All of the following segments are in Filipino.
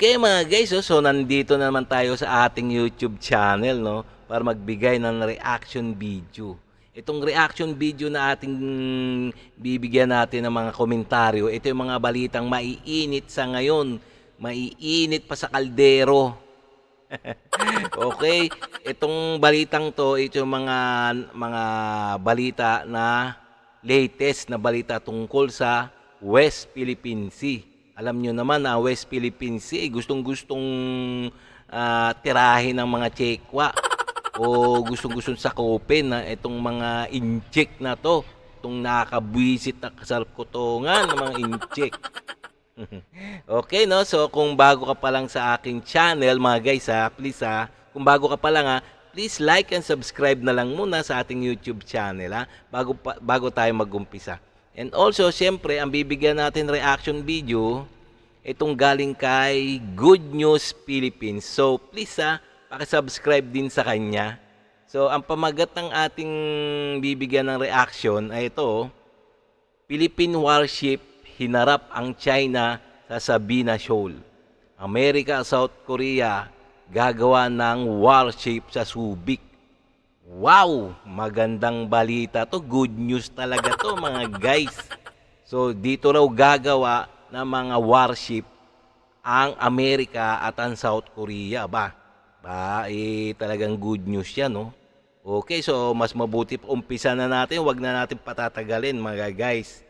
Okay mga guys, so nandito na naman tayo sa ating YouTube channel, no, para magbigay ng reaction video. Itong reaction video na ating bibigyan natin ng mga komentaryo, ito yung mga balitang maiinit sa ngayon, maiinit pa sa kaldero. Okay, itong balitang to, ito yung mga balita na latest na balita tungkol sa West Philippine Sea. Alam nyo naman na West Philippine Sea, gustong-gustong tirahin ng mga Chekwa o gustong-gustong sakupin na itong mga incheck na to, itong nakakabwisit na kasalputungan ng mga incheck. Okay, no? So, kung bago ka pa lang sa aking channel, mga guys, please, kung bago ka pa lang, please like and subscribe na lang muna sa ating YouTube channel, bago tayo mag-umpisa. And also, siyempre, ang bibigyan natin reaction video, itong galing kay Good News Philippines. So, please, pakisubscribe din sa kanya. So, ang pamagat ng ating bibigyan ng reaction ay ito, Philippine warship hinarap ang China sa Sabina Shoal. Amerika, South Korea, gagawa ng warship sa Subic. Wow! Magandang balita to. Good news talaga to mga guys. So dito raw gagawa ng mga warship ang Amerika at ang South Korea. Talagang good news yan, no? Okay, so mas mabuti umpisa na natin. Huwag na natin patatagalin mga guys.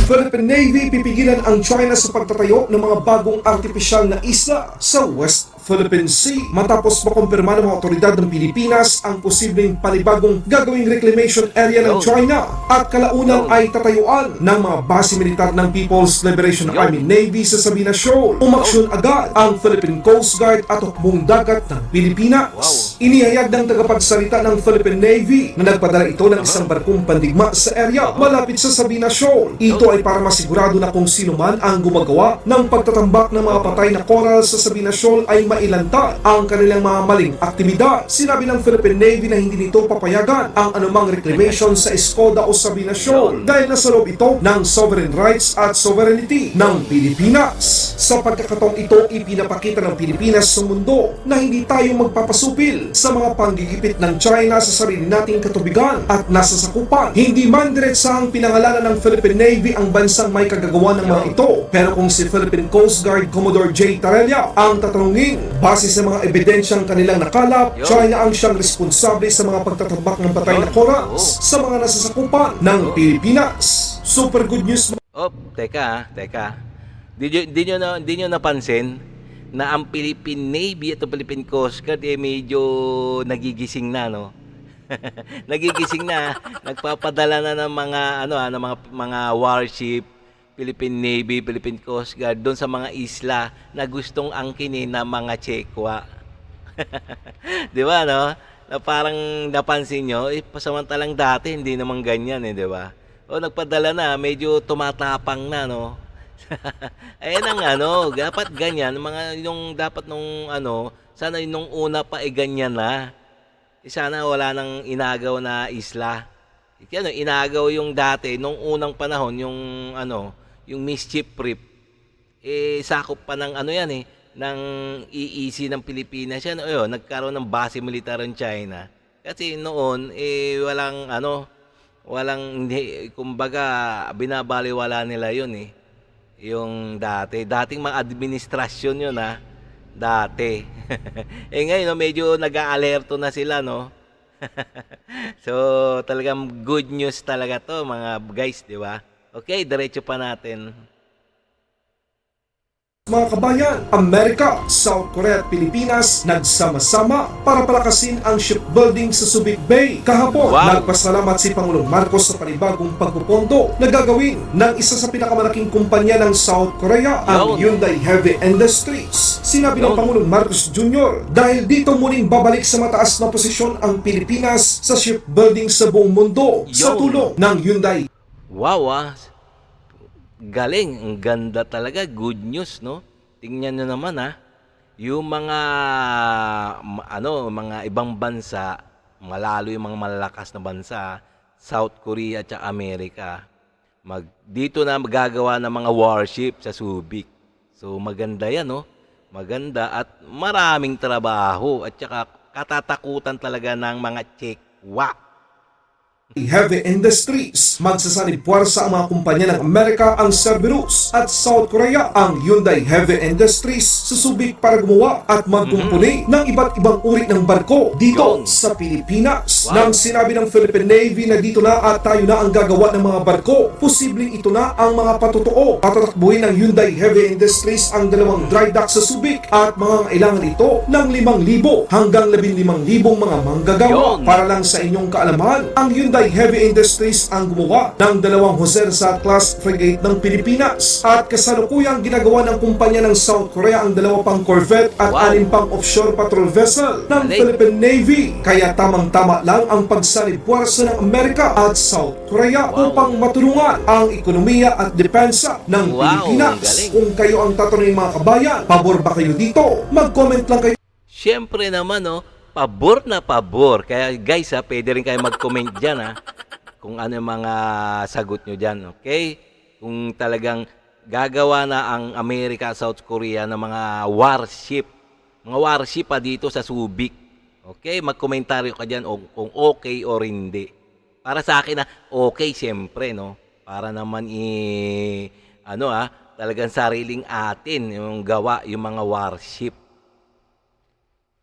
Philippine Navy pipigilan ang China sa pagtatayo ng mga bagong artipisyal na isla sa West Philippine Sea matapos makumpirma ng mga otoridad ng Pilipinas ang posibleng panibagong gagawing reclamation area ng China at kalaunan ay tatayuan ng mga base militar ng People's Liberation Army Navy sa Sabina Shoal. Umaksyon agad ang Philippine Coast Guard at hukbong dagat ng Pilipinas. Inihayag ng tagapagsalita ng Philippine Navy na nagpadala ito ng isang barkong pandigma sa area malapit sa Sabina Shoal. Ito ay para masigurado na kung sino man ang gumagawa ng pagtatambak ng mga patay na coral sa Sabina Shoal ay mailantad ang kanilang mga maling aktibidad. Sinabi ng Philippine Navy na hindi nito papayagan ang anumang reclamation sa Escoda o Sabina Shoal dahil nasa loob ito ng sovereign rights at sovereignty ng Pilipinas. Sa pagkakataong ito, ipinapakita ng Pilipinas sa mundo na hindi tayo magpapasupil sa mga panggigipit ng China sa sarili nating katubigan at nasasakupan. Hindi man diretsahang pinangalanan ng Philippine Navy ang bansang may kagagawa ng mga ito. Pero kung si Philippine Coast Guard Commodore J. Tarella ang tatanungin, base sa mga ebidensyang kanilang nakalap, China ang siyang responsable sa mga pagtatambak ng patay na corals sa mga nasasakupan ng Pilipinas. Super good news. Teka. Di nyo napansin na ang Philippine Navy at ang Philippine Coast Guard medyo nagigising na, no? Nagigising na, nagpapadala na ng mga warship, Philippine Navy, Philippine Coast Guard doon sa mga isla na gustong angkinin ng mga Chekwa. Di ba, no? Na parang napansin nyo, pasamantalang dati hindi naman ganyan, di ba? O nagpadala na, medyo tumatapang na, no? Ayan ang dapat ganyan, dapat sana nung una pa ganyan na. Sana wala nang inagaw na isla. Inagaw yung dati nung unang panahon yung mischief trip. Sakop pa ng ng EEC ng Pilipinas yan. Nagkaroon ng base militar ng China. Kasi noon hindi, kumbaga binabaliwala nila yun yung dating mga administrasyon yun dati. Ngayon medyo nag-aalerto na sila, no? So talagang good news talaga to mga guys, di ba? Okay, diretso pa natin. Mga kabayan, Amerika, South Korea at Pilipinas nagsama-sama para palakasin ang shipbuilding sa Subic Bay. Kahapon, nagpasalamat si Pangulong Marcos sa panibagong pagpupondo na gagawin ng isa sa pinakamalaking kumpanya ng South Korea, ang Hyundai Heavy Industries. Sinabi ng Pangulong Marcos Jr. dahil dito muling babalik sa mataas na posisyon ang Pilipinas sa shipbuilding sa buong mundo sa tulong ng Hyundai. Wow, galing, ang ganda talaga, good news, no? Tingnan nyo naman yung mga ibang bansa, malalo yung mga malalakas na bansa, South Korea at Amerika, Dito na magagawa ng mga warship sa Subic. So maganda yan, no? Maganda at maraming trabaho at saka katatakutan talaga ng mga Chekwa. Heavy Industries. Magsasanib puwersa ang mga kumpanya ng Amerika, ang Cerberus at South Korea ang Hyundai Heavy Industries sa Subic para gumawa at magkumpuni ng iba't ibang uri ng barko dito Yun. sa Pilipinas. Wow. Nang sinabi ng Philippine Navy na dito na at tayo na ang gagawa ng mga barko, posibleng ito na ang mga patotoo. Patatakbuhin ng Hyundai Heavy Industries ang dalawang dry dock sa Subic at mga kailangan ito ng 5,000 hanggang 15,000 mga manggagawa. Yun. Para lang sa inyong kaalaman, ang Hyundai Heavy Industries ang gumawa ng dalawang Jose Rizal class frigate ng Pilipinas at kasalukuyang ginagawa ng kumpanya ng South Korea ang 2 pang corvette at Wow. 6 pang offshore patrol vessel ng Galing. Philippine Navy. Kaya tamang-tama lang ang pagsalib puwersa ng Amerika at South Korea Wow. upang matulungan ang ekonomiya at depensa ng Wow, Pilipinas. galing. Kung kayo ang tatanungin mga kabayan, pabor ba kayo dito? Mag-comment lang kayo Siyempre naman, no, pabor na pabor. Kaya guys, pwede rin kayo mag-comment dyan, kung ano yung mga sagot nyo dyan, okay? Kung talagang gagawa na ang Amerika at South Korea ng mga warship dito sa Subic. Okay, magkomentaryo ka dyan kung okay or hindi. Para sa akin na okay, siyempre, no? Para naman talagang sariling atin yung gawa yung mga warship.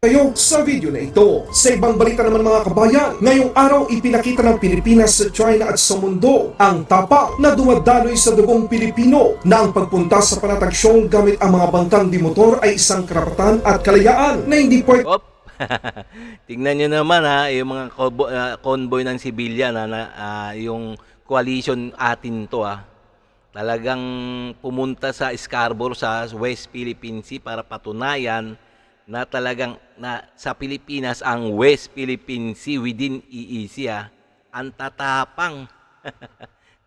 kayo sa video na ito. Sa ibang balita naman mga kabayan, ngayong araw ipinakita ng Pilipinas sa China at sa mundo ang tapak na dumadaloy sa dugong Pilipino na ang pagpunta sa panatagsyong gamit ang mga bangkang di motor ay isang karapatan at kalayaan na hindi pwede Op! Tingnan nyo naman yung mga convoy ng civilian yung coalition atin to Talagang pumunta sa Scarborough sa West Philippine Sea para patunayan na talagang sa Pilipinas ang West Philippine Sea within EEZ ang tatapang.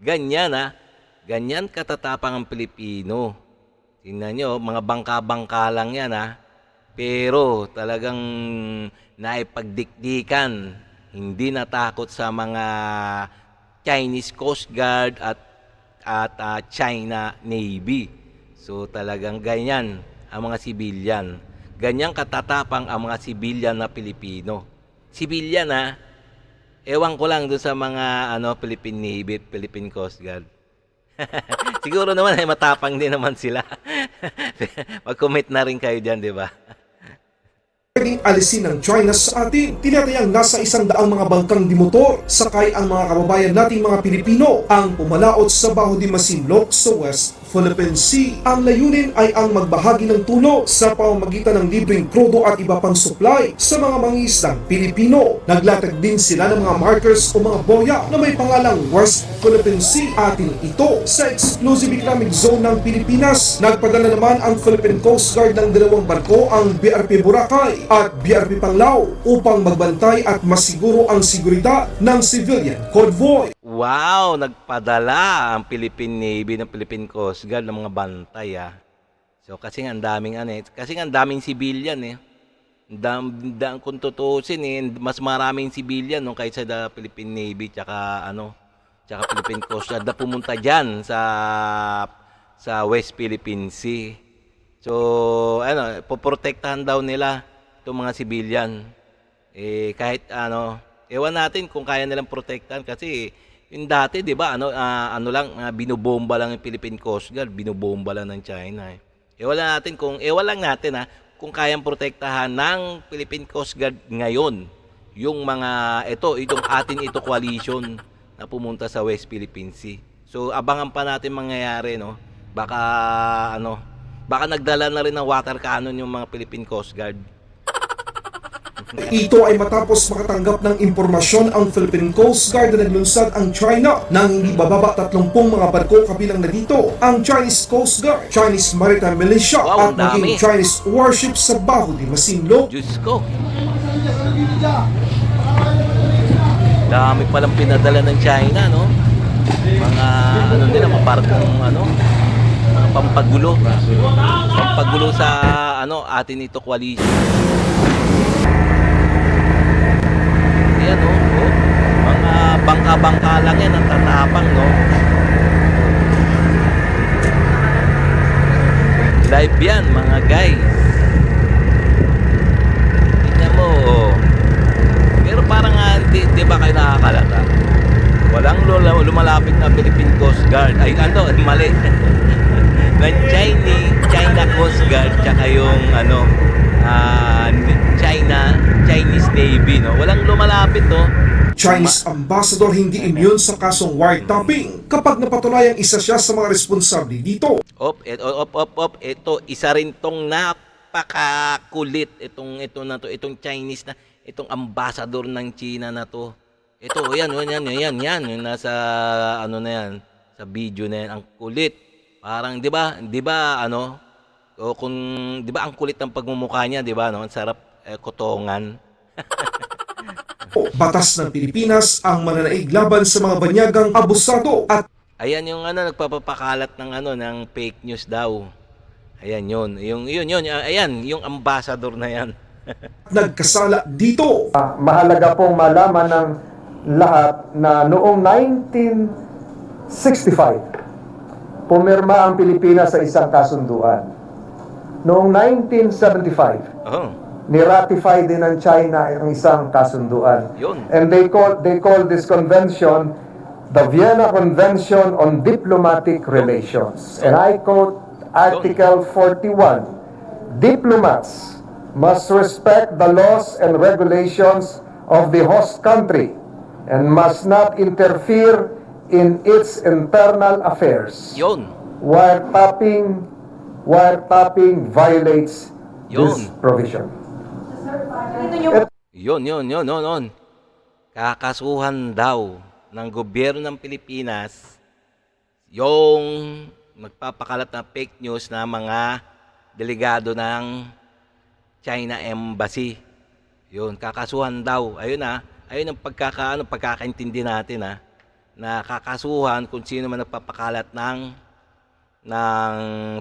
Ganyan ganyan katatapang ang Pilipino. Tingnan nyo, mga bangka-bangka lang yan pero talagang naipagdikdikan, hindi natakot sa mga Chinese Coast Guard at China Navy. So talagang ganyan ang mga civilian. Ganyang katatapang ang mga civilian na Pilipino. Civilian ewan ko lang doon sa mga Philippine Navy, Philippine Coast Guard. Siguro naman matapang din naman sila. Mag-comment na rin kayo diyan, di ba? pwedeng alisin ng China sa atin. Tinatayang nasa 100 mga bangkang dimotor sakay ang mga kababayan nating mga Pilipino ang pumalaot sa Baho de Masinloc sa West Philippine Sea. Ang layunin ay ang magbahagi ng tulong sa pamamagitan ng libreng krudo at iba pang supply sa mga mangingisdang Pilipino. Naglatag din sila ng mga markers o mga boya na may pangalang West Philippine Sea. Atin ito sa exclusive economic zone ng Pilipinas. Nagpadala naman ang Philippine Coast Guard ng 2 barko, ang BRP Boracay at BRP Panglao, upang magbantay at masiguro ang seguridad ng civilian convoy. Wow, nagpadala ang Philippine Navy ng Philippine Coast Guard ng mga bantay So kasi nga ang daming kasi nga ang daming civilian kung tutuusin mas maraming civilian kaysa sa Philippine Navy tsaka Philippine Coast Guard na pumunta diyan sa West Philippine Sea. So poprotektahan daw nila itong mga civilian. Kahit ewan natin kung kaya nilang protektahan kasi yung dati, 'di ba? Binobomba lang yung Philippine Coast Guard, binobomba lang ng China. Ewan lang natin kung kayang protektahan ng Philippine Coast Guard ngayon yung mga itong atin coalition na pumunta sa West Philippine Sea. So abangan pa natin mangyayari, no? Baka nagdala na rin ng water cannon yung mga Philippine Coast Guard. Ito ay matapos makatanggap ng impormasyon ang Philippine Coast Guard na naglunsad ang China nang hindi bababa 30 mga barko, kabilang na dito ang Chinese Coast Guard, Chinese Maritime Militia Wow, at maging dami. Chinese warship sa Baho de Masinloc. Diyos ko. Dami palang pinadala ng China, no? Mga nila, mga barkong mga pampagulo. Pampagulo sa atin coalition. Ayan, mga bangka-bangka lang yan ang tatapang, no? live yan, mga guys. Tingnan mo, oh. Pero parang di ba kayo nakakalata? Walang lumalapit na Philippine Coast Guard. Ay, mali. ng China Coast Guard tsaka yung Chinese Navy, no? Walang lumalapit, no? Chinese ambassador hindi immune sa kasong wiretapping kapag napatunayang isa siya sa mga responsable dito. Ito, isa rin tong napakakulit itong Chinese na itong ambassador ng China na to. Ito, yan, yung nasa na yan, sa video na yan, ang kulit. Parang 'di ba kung 'di ba ang kulit ng pagmumukha niya, 'di ba, no? Ang sarap kotongan. Batas ng Pilipinas ang mananaig laban sa mga banyagang abusado at Ayan yung nagpapakalat ng ng fake news daw. Ayan yun. Ayan, yung ambassador na yan. nagkasala dito. Mahalaga pong malaman ng lahat na noong 1965, pumirma ang Pilipinas sa isang kasunduan. Noong 1975, Oh, ni-ratify din ng China ang isang kasunduan. yun. And they call this convention the Vienna Convention on Diplomatic Relations. And I quote Article 41, diplomats must respect the laws and regulations of the host country and must not interfere in its internal affairs. Yun. Wiretapping violates this Yun. provision. Yun. Kakasuhan daw ng gobyerno ng Pilipinas yung magpapakalat na fake news na mga delegado ng China Embassy. Yun, kakasuhan daw. Ayun ayun ang pagkakaintindi natin na kakasuhan kung sino man nagpapakalat ng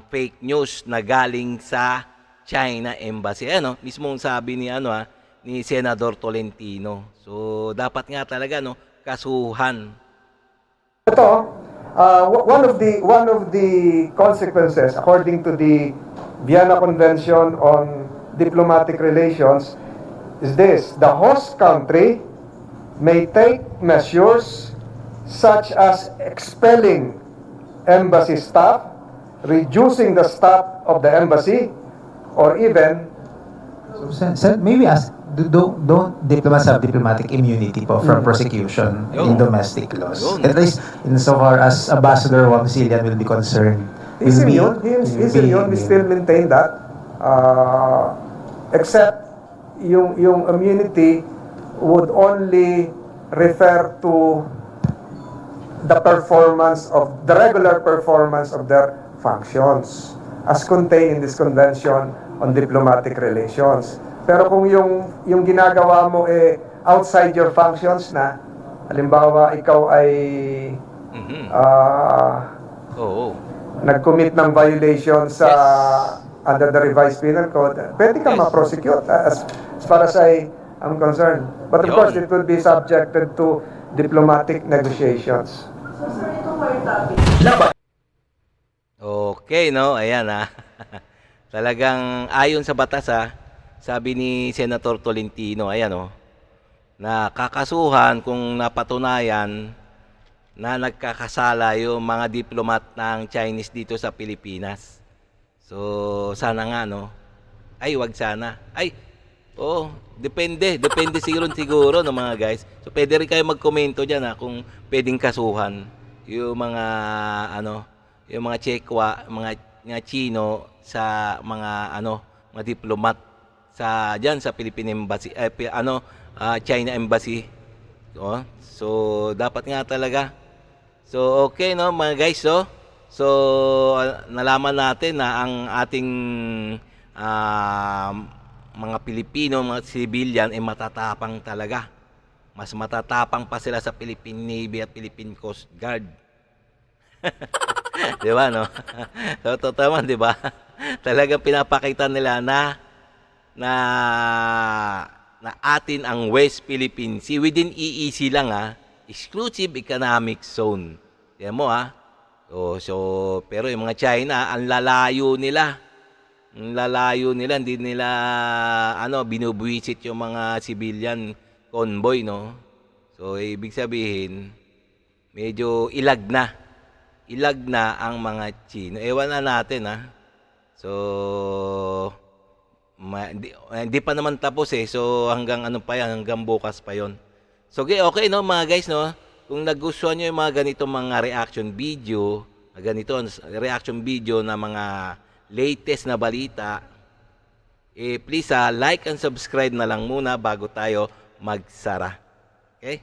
fake news na galing sa China Embassy. Mismong sabi ni ni Senador Tolentino. So dapat nga talaga kasuhan. Ito, one of the consequences according to the Vienna Convention on Diplomatic Relations is this: the host country may take measures such as expelling embassy staff, reducing the staff of the embassy, or even May we ask, don't diplomats have diplomatic immunity from prosecution in domestic laws? Yun. At least insofar as Ambassador Wamsilian will be concerned. he's will be- immune. He's will be immune. We immune. still maintain that, except yung immunity would only refer to the regular performance of their functions as contained in this Convention on Diplomatic Relations. Pero kung yung ginagawa mo outside your functions na, halimbawa ikaw ay Oo. nag-commit ng violation sa under the revised penal code, pwede ka ma-prosecute as far as I'm concerned. But of Yun. course, it would be subjected to diplomatic negotiations. Okay, no? Ayan, Talagang ayon sa batas, sabi ni Senator Tolentino, ayan, na kakasuhan kung napatunayan na nagkakasala yung mga diplomat ng Chinese dito sa Pilipinas. So, sana nga, ay, wag sana. Ay, depende siguro no, mga guys. So, pwede rin kayo magkomento dyan, kung pwedeng kasuhan yung mga, yung mga Chekwa, mga Chino sa mga, mga diplomat diyan sa Philippine Embassy, China Embassy. So, dapat nga talaga. So, okay, no, mga guys, So, nalaman natin na ang ating mga Pilipino, mga civilian ay matatapang talaga. Mas matatapang pa sila sa Philippine Navy at Philippine Coast Guard. Di ba, no? So, totoo, di ba? Talagang pinapakita nila na atin ang West Philippine Sea. Within EEZ lang, Exclusive Economic Zone. Yan mo, So, pero yung mga China, ang lalayo nila. Ang lalayo nila, hindi nila binubuwisit yung mga civilian convoy, no? So ibig sabihin, medyo ilag na ang mga Chino. Ewan na natin, ha. So hindi pa naman tapos eh. So hanggang hanggang bukas pa 'yon. So okay no mga guys, no. Kung nagustuhan niyo yung mga ganitong mga reaction video na mga latest na balita, please like and subscribe na lang muna bago tayo magsara. Okay?